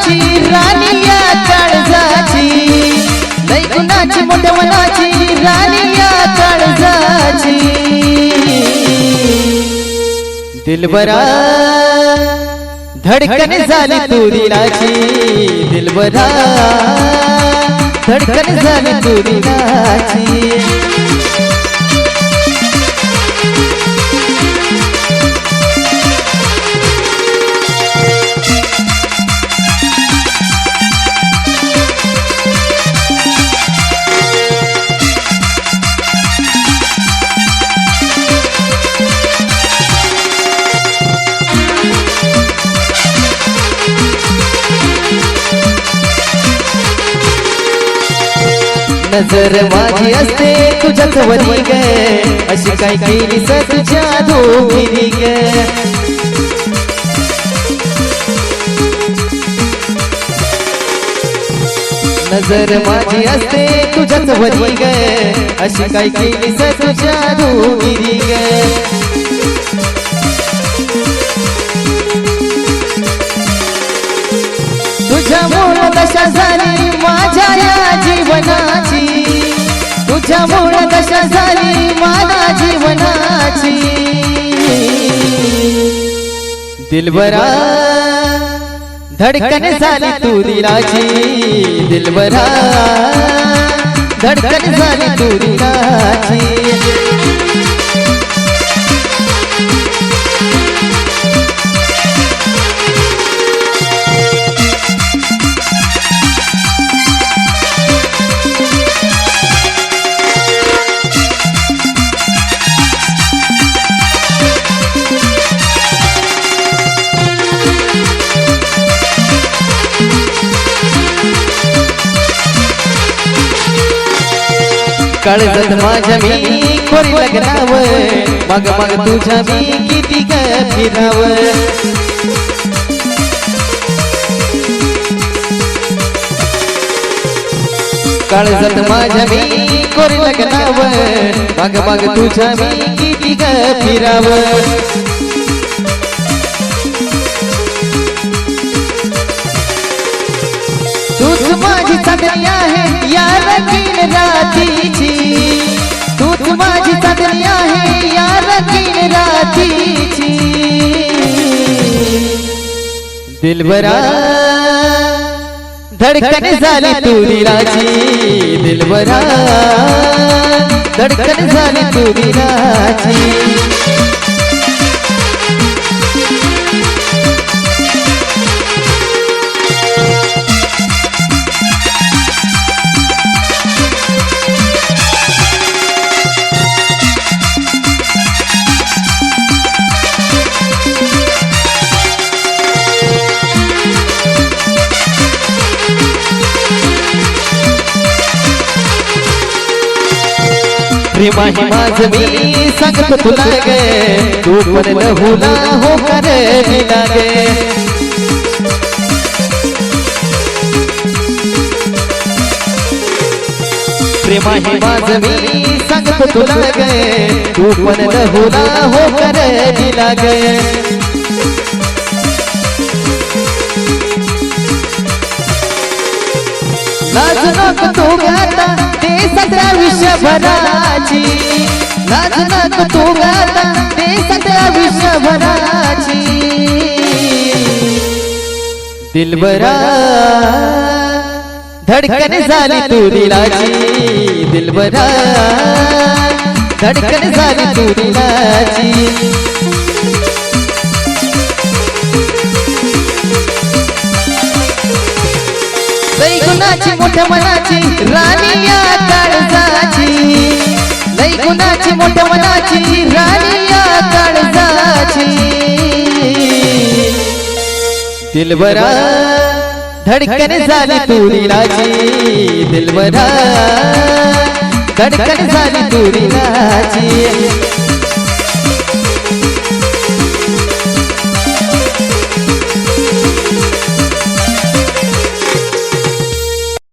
मनाची राणी या काळजाची, लई गुणाची मोठ्या मनाची राणी या काळजाची। दिलबरा धडकन झाली तू दिलाची, दिलबरा धडकन झाली तू दिलाची। नजर माझी असते तुझ्याच वरी ग, अशी काय केली स तुझ्या दोघीनी ग। नजर माझी असते तुझ्याच वरी ग, अशी काय केली स तुझ्या दोघीनी ग। तुझ्यामुळं दशा झाली माझ्या या जीवनाची, तुझ्यामुळं दशा झाली माझ्या जीवनाची। दिलबरा धडकन झाली तू दिलाची, दिलबरा धडकन झाली तू दिलाची। काळजात माझ्या मी खोरी लग्नाव, मग मग तुझ्या मी किती ग फिराव। काळजात माझ्या मी खोरी लग्नाव, मग मग तुझ्या मी किती ग फिराव। तूच माझी चांदणी आहे या रंगीन रातीची, तूच माझी चांदणी आहे या रंगीन रातीची। दिलबरा धडकन झाली तू दिलाची, दिलबरा धडकन झाली तू दिलाची। प्रेमा ही माझ मी सांगतो तुला गे, तू पण लहुला हो करे विना गे। प्रेमा ही माझ मी सांगतो तुला गे, तू पण लहुला हो करे विना गे। लाज नको तू गाता ते 17 विश्वभराची, लाज नको तू गाता ते 17 विश्वभराची। दिलबरा धडकन झाली तू दिलाची, दिलबरा धडकन झाली तू दिलाची। लई गुणाची मोठ्या मनाची राणी या काळजाची, लई गुणाची मोठ्या मनाची राणी या काळजाची। दिलबरा धडकन झाली तू दिलाची, दिलबरा धडकन झाली तू दिलाची।